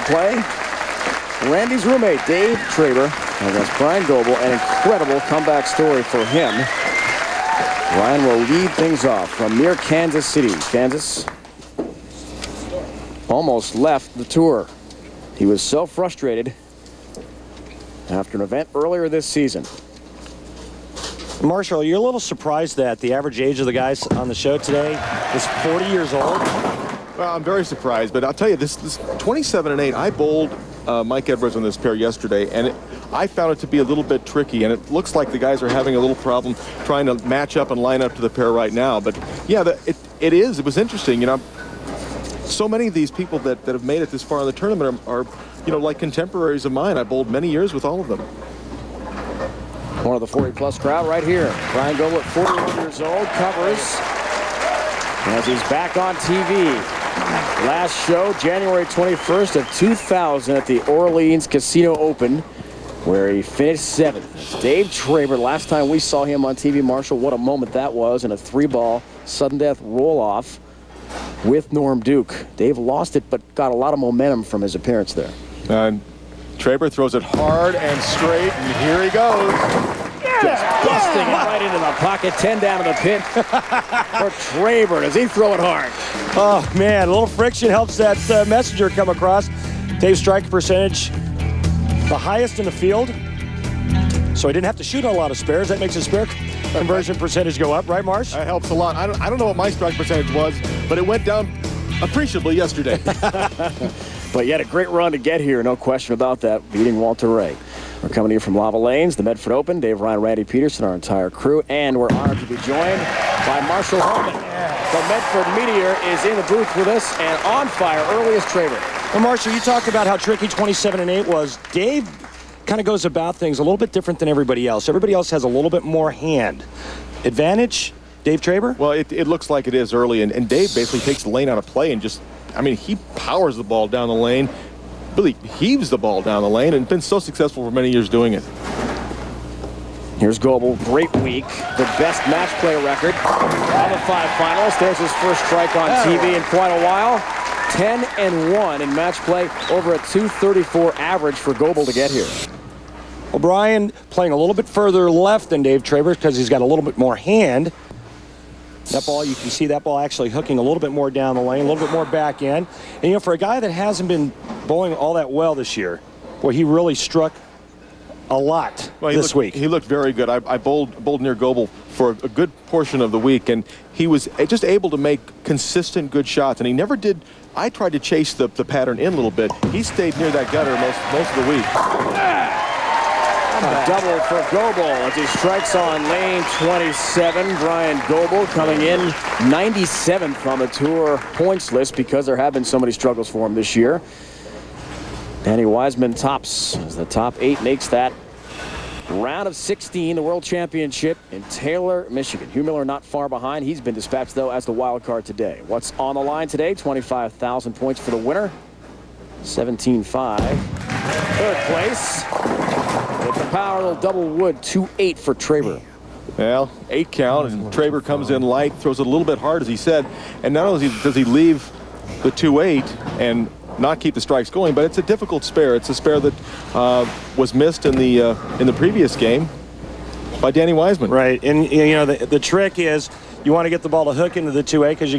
play, Randy's roommate, Dave Traber, against Bryan Goebel. An incredible comeback story for him. Bryan will lead things off from near Kansas City. Kansas almost left the tour. He was so frustrated after an event earlier this season. Marshall, you're a little surprised that the average age of the guys on the show today is 40 years old? Well, I'm very surprised, but I'll tell you, this 27-8, I bowled Mike Edwards on this pair yesterday, and I found it to be a little bit tricky, and it looks like the guys are having a little problem trying to match up and line up to the pair right now. But yeah, it was interesting. You know, so many of these people that have made it this far in the tournament are you know, like contemporaries of mine. I bowled many years with all of them. One of the 40-plus crowd right here. Bryan Goebel at 41 years old, covers as he's back on TV. Last show, January 21st of 2000 at the Orleans Casino Open, where he finished 7th. Dave Traber, last time we saw him on TV, Marshall, what a moment that was in a 3-ball sudden death roll-off with Norm Duke. Dave lost it, but got a lot of momentum from his appearance there. Traber throws it hard and straight, and here he goes. Just busting it right into the pocket. 10 down in the pit for Traber. Does he throw it hard? Oh, man, a little friction helps that messenger come across. Dave's strike percentage, the highest in the field. So he didn't have to shoot a lot of spares. That makes his spare conversion percentage go up, right, Marsh? That helps a lot. I don't know what my strike percentage was, but it went down appreciably yesterday. But you had a great run to get here, no question about that, beating Walter Ray. We're coming to you from Lava Lanes, the Medford Open. Dave, Ryan, Randy Peterson, our entire crew, and we're honored to be joined by Marshall Holman. The Medford Meteor is in the booth with us and on fire early as Traber. Well, Marshall, you talked about how tricky 27-8 was. Dave kind of goes about things a little bit different than everybody else. Everybody else has a little bit more hand. Advantage, Dave Traber? Well, it looks like it is early, and Dave basically takes the lane out of play and just, I mean, he powers the ball down the lane, really heaves the ball down the lane, and been so successful for many years doing it. Here's Goebel, great week, the best match play record on the 5 finals. There's his first strike on TV in quite a while. 10-1 in match play, over a 234 average for Goebel to get here. Well, Bryan playing a little bit further left than Dave Traber because he's got a little bit more hand. That ball, you can see that ball actually hooking a little bit more down the lane, a little bit more back in. And, you know, for a guy that hasn't been bowling all that well this year, boy, he really struck a lot this week. He looked very good. I bowled near Goebel for a good portion of the week, and he was just able to make consistent good shots, and he never did. I tried to chase the pattern in a little bit. He stayed near that gutter most of the week. A double for Goebel as he strikes on lane 27. Bryan Goebel coming in 97th on the tour points list because there have been so many struggles for him this year. Danny Wiseman tops as the top 8 makes that round of 16, the World Championship in Taylor, Michigan. Hugh Miller not far behind. He's been dispatched, though, as the wild card today. What's on the line today? 25,000 points for the winner. 17-5. Third place. With the power, little double wood, 2-8 for Traber. Well, 8 count, and Traber comes in light, throws it a little bit hard, as he said. And not only does he leave the 2-8 and not keep the strikes going, but it's a difficult spare. It's a spare that was missed in the previous game by Danny Wiseman. Right, and you know the trick is you want to get the ball to hook into the 2-8 because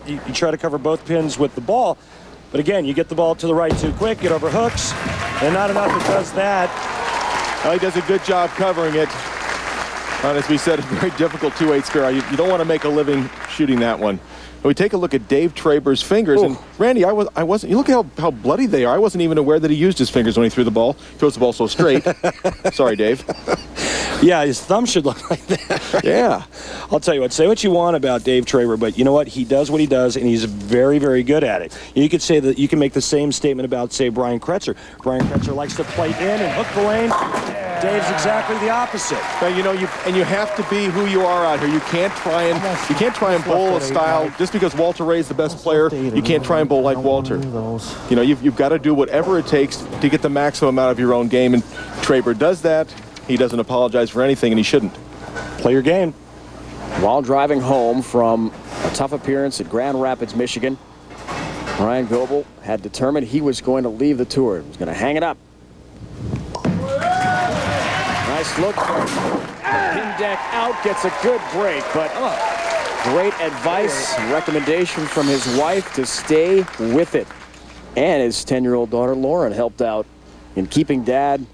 you try to cover both pins with the ball. But again, you get the ball to the right too quick, it overhooks, and not enough it does that. Well, he does a good job covering it. And as we said, a very difficult 2-8 spare. You don't want to make a living shooting that one. We take a look at Dave Traber's fingers, and Randy, I wasn't. You look at how bloody they are. I wasn't even aware that he used his fingers when he threw the ball. He throws the ball so straight. Sorry, Dave. Yeah, his thumb should look like that. Right? Yeah. I'll tell you what. Say what you want about Dave Traber, but you know what? He does what he does, and he's very, very good at it. You could say that you can make the same statement about, say, Brian Kretzer. Brian Kretzer likes to play in and hook the lane. Dave's exactly the opposite. But you know, you have to be who you are out here. You can't try and bowl a style just because Walter Ray's the best player. You can't try and bowl like Walter. You know, you've got to do whatever it takes to get the maximum out of your own game, and Traber does that. He doesn't apologize for anything, and he shouldn't. Play your game. While driving home from a tough appearance at Grand Rapids, Michigan, Bryan Goebel had determined he was going to leave the tour. He was going to hang it up. Nice look for pin deck out, gets a good break, but great advice, recommendation from his wife to stay with it. And his 10-year-old daughter Lauren helped out in keeping Dad.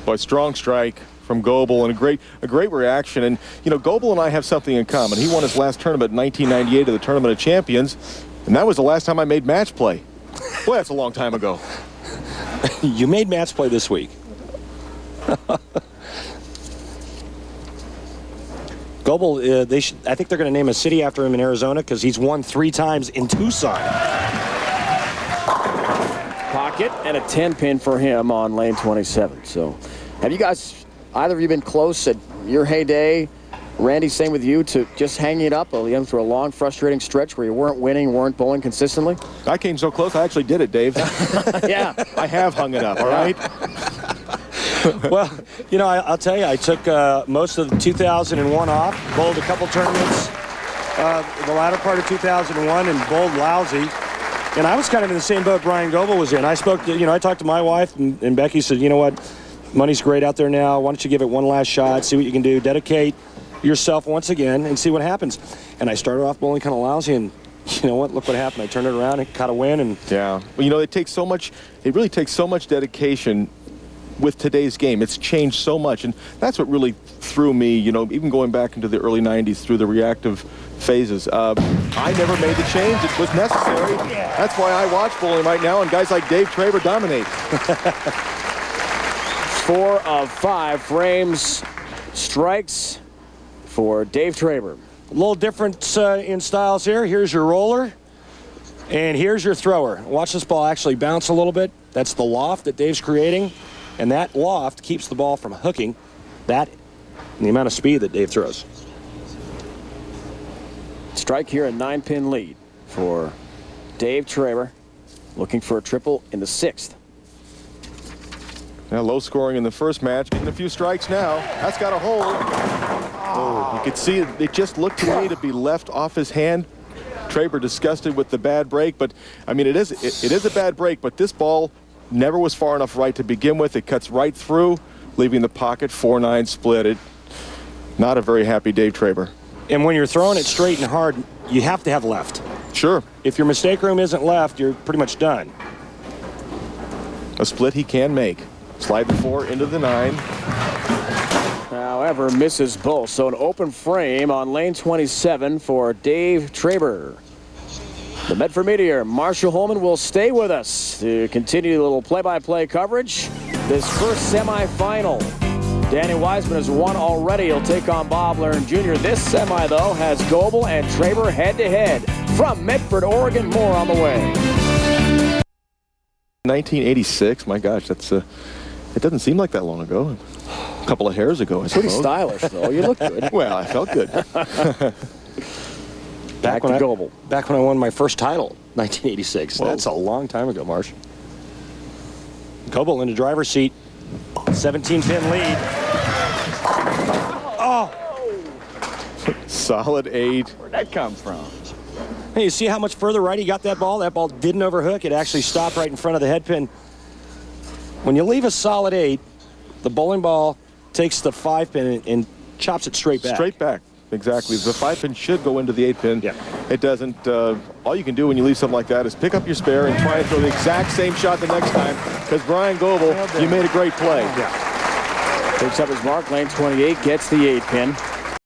Boy, strong strike from Goebel and a great reaction. And you know, Goebel and I have something in common. He won his last tournament in 1998 at the Tournament of Champions, and that was the last time I made match play. Boy, that's a long time ago. You made match play this week. Goebel, I think they're going to name a city after him in Arizona because he's won 3 times in Tucson. Pocket and a 10-pin for him on lane 27. So, have you guys, either of you, been close at your heyday? Randy, same with you, to just hanging it up through a long, frustrating stretch where you weren't winning, weren't bowling consistently? I came so close, I actually did it, Dave. Yeah. I have hung it up, all right? Well, you know, I'll tell you, I took most of 2001 off, bowled a couple tournaments the latter part of 2001 and bowled lousy. And I was kind of in the same boat Bryan Goebel was in. I spoke to, I talked to my wife, and Becky said, you know what, money's great out there now. Why don't you give it one last shot, see what you can do, dedicate yourself once again, and see what happens. And I started off bowling kind of lousy, and you know what, look what happened. I turned it around and caught a win. And yeah, well, you know, it really takes so much dedication with today's game. It's changed so much, and that's what really threw me, you know, even going back into the early 90s through the reactive phases. I never made the change. It was necessary. That's why I watch bowling right now, and guys like Dave Traber dominate. 4 of 5 frames, strikes for Dave Traber. a little different in styles here. Here's your roller, and here's your thrower. Watch this ball actually bounce a little bit. That's the loft that Dave's creating, and that loft keeps the ball from hooking. That and the amount of speed that Dave throws. Strike here, a 9-pin lead for Dave Traber, looking for a triple in the 6th. Now low scoring in the first match, getting a few strikes now. That's got a hold. Oh, you could see it just looked to me to be left off his hand. Traber disgusted with the bad break, but I mean it is a bad break, but this ball never was far enough right to begin with. It cuts right through, leaving the pocket 4-9 split. Not a very happy Dave Traber. And when you're throwing it straight and hard, you have to have left. Sure. If your mistake room isn't left, you're pretty much done. A split he can make. Slide the 4 into the 9. However, misses both. So an open frame on lane 27 for Dave Traber. The Medford Meteor, Marshall Holman, will stay with us to continue a little play-by-play coverage. This first semifinal. Danny Wiseman has won already. He'll take on Bob Learn Jr. This semi, though, has Goebel and Traber head-to-head. From Medford, Oregon, more on the way. 1986, my gosh, that's it doesn't seem like that long ago. A couple of hairs ago, I suppose. Pretty stylish, though. You look good. Well, I felt good. Back to Goebel. Back when I won my first title, 1986. Whoa. That's a long time ago, Marsh. Goebel in the driver's seat. 17-pin lead. Oh! Solid 8. Where'd that come from? Hey, you see how much further right he got that ball? That ball didn't overhook. It actually stopped right in front of the head pin. When you leave a solid 8, the bowling ball takes the 5-pin and chops it straight back. Straight back. Exactly. The 5-pin should go into the 8-pin. Yeah. It doesn't. All you can do when you leave something like that is pick up your spare and try and throw the exact same shot the next time. Because Bryan Goebel, you made a great play. Picks up his mark, lane 28, gets the 8-pin.